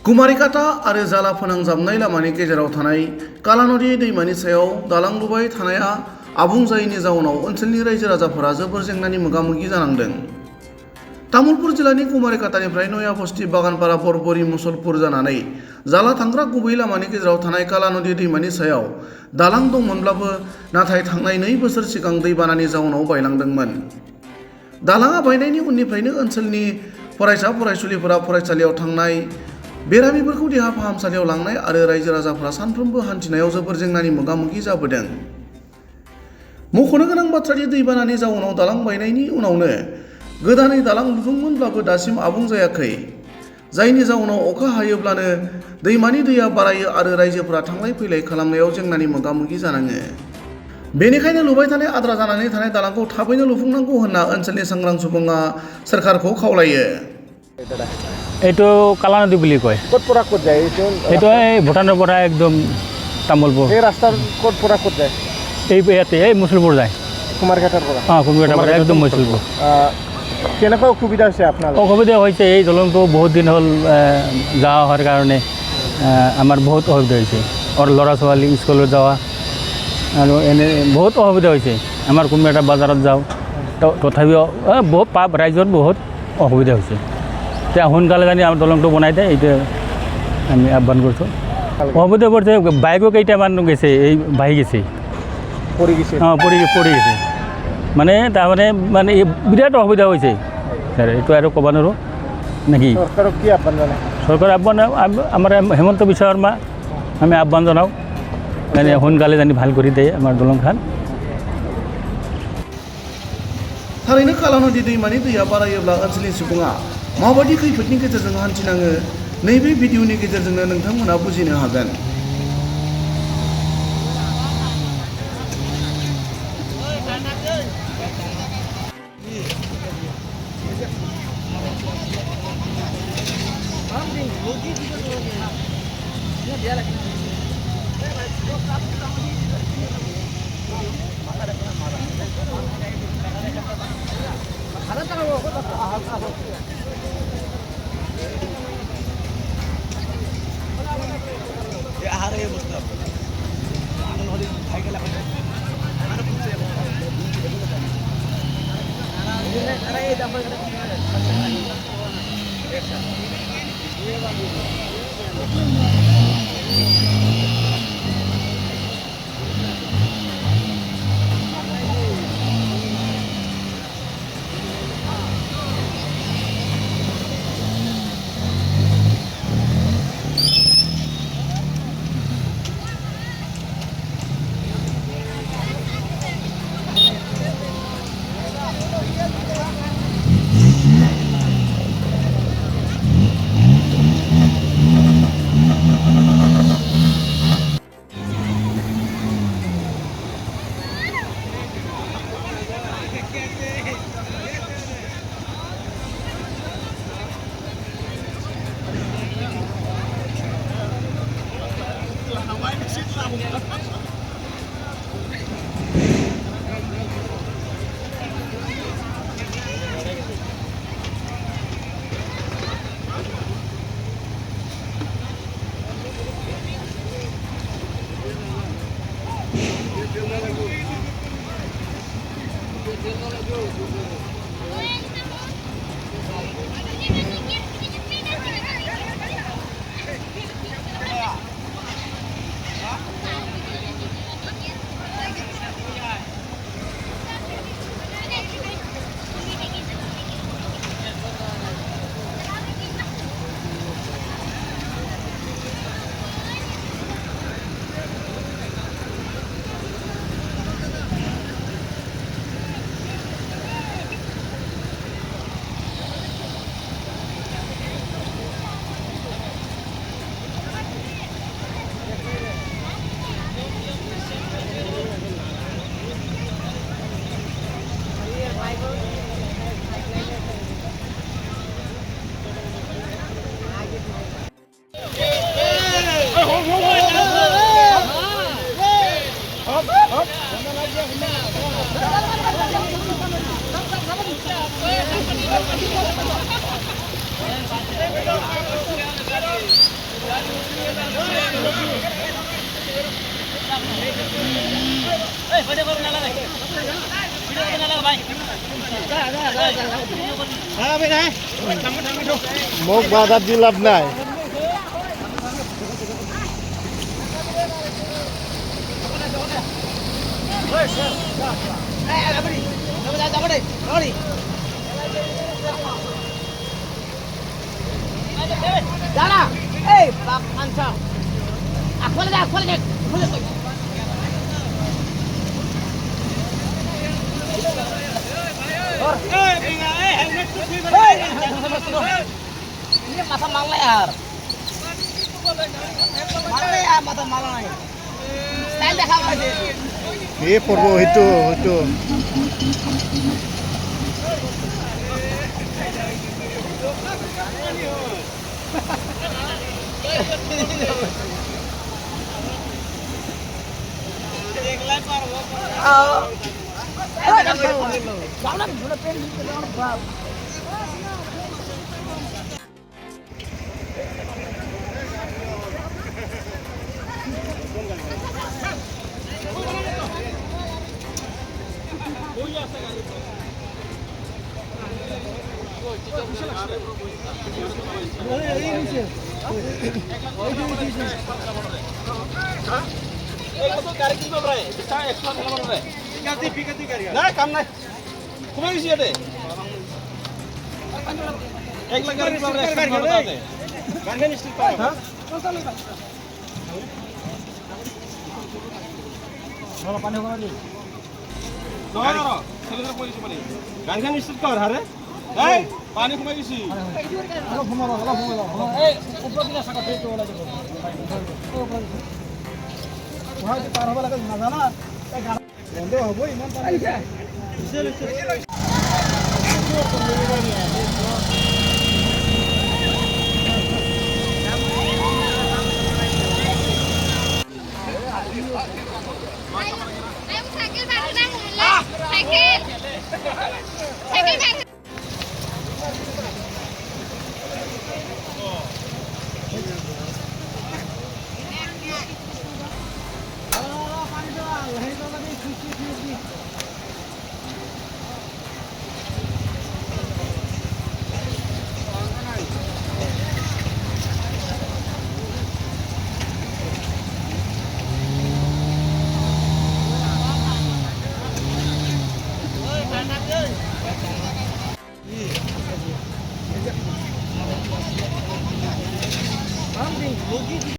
कुमारिकाटा आरो जाला फोनांजाबनाय लामानि गेजेराव थानाय काला नदी दैमानि सायाव दालां लुबाय थानाया आबुं जायैनि जाउनाव ओनसोलनि रायजो राजाफोरा जोबोर जेंनानि मोगा-मोगि जानांदों। तामुलपुर जिल्लानि कुमारिकाटानिफ्राय नया बस्ति बागानपारा बरबरी मुसलपुर जानानै जाला थांग्रा गुबै लामानि गेजेराव थानाय काला नदी दैमानि सायाव दालां दंमोनब्लाबो नाथाय थांनाय 2 बोसोर सिगां दैबानानि जाउनाव बायलांदोंमोन। दालाङा बायनायनि उननिफ्रायनो ओनसोलनि फरायसा फरायसुलिफोरा फरायसालियाव थांनाय, बेरामिफोरखौ देहा फाहामसालियाव लांनाय आरो रायजो राजाफोरा सानफ्रोमबो हान्थिनायाव जोबोर जेंनानि मोगा-मोगि जाबोदों। मख'नो गोनां बाथ्रादि दैबानानि जाउनाव दालां बायनायनि उनावनो गोदानै दालां लुदोंमोनब्लाबो दासिम आबुं जायाखै, जायनि जाउनाव अखा हायोब्लानो दैमानि दैया बारायो आरो रायजोफोरा थांलाय फैलाय खालामनायाव जेंनानि मोगा-मोगि जानाङो। बेनिखायनो लुबाय थानाय आद्रा जानानै थानाय दालांखौ थाबैनो लुफुंनांगौ होनना ओनसोलनि सांग्रां सुबुङा सोरखारखौ खावलायो। এইটো কালা নদী বুলি কয়। ক'ত পৰা ক'ত যায় এইটো? এইটো এই ভূটানৰ পৰা একদম তামোলপুৰ। এই ৰাস্তাৰ ক'ত পৰা ক'ত যায়? ইয়াতে এই মুছলপুৰ যায়। কুমাৰঘাটৰ পৰা? কুমাৰঘাটৰ পৰা একদম মুছলপুৰ। কেনেকুৱা অসুবিধা হৈছে আপোনাৰ? অসুবিধা হৈছে, এই দলংটো বহুত দিন হ'ল যাওয়া হোৱাৰ কাৰণে আমাৰ বহুত অসুবিধা হৈছে। আৰু ল'ৰা ছোৱালী স্কুলত যাওয়া আৰু এনে বহুত অসুবিধা হৈছে। আমাৰ কুমাৰঘাট বজাৰত যাওঁ, তথাপিও বহুত ৰাইজৰ বহুত অসুবিধা হৈছে। এতিয়া সোনকালে জানি আমাৰ দলংটো বনাই দিয়ে, এইটো আমি আহ্বান কৰিছোঁ। অসুবিধা পৰিছে, বাইকো কেইটামান গৈছে, এই বাঢ়ি গৈছে, পৰি গৈছে। পৰি গৈছে, তাৰমানে বিৰাট অসুবিধা হৈছে। এইটো আৰু ক'ব নোৱাৰোঁ নেকি। চৰকাৰক কি আহ্বান জনায়? চৰকাৰৰ আহ্বান আমাৰ হেমন্ত বিশ্ব শৰ্মা আমি আহ্বান জনাওঁ, সোনকালে জানি ভাল কৰি দিয়ে আমাৰ দলংখন। थारैनो काला नदी दैमानि दैया बारायोब्ला ओनसोलनि सुबुङा माबायदि खैफोदनि गेजेरजों हान्थिनाङो, नैबे भिडिअनि गेजेरजोंनो नोंथांमोना बुजिनो हागोन। মোক বাধাত দি লাভ নাই। Dara, hey, Bab Ansa. Aku lagi. Ini mata malah yaar. Malah ya mata malah nih. Style দেখা পাইছে। এ পড়বো হইতো গাড়ীখন ষ্টাৰ্ট কৰ হাৰে পানী সোমাই গৈছি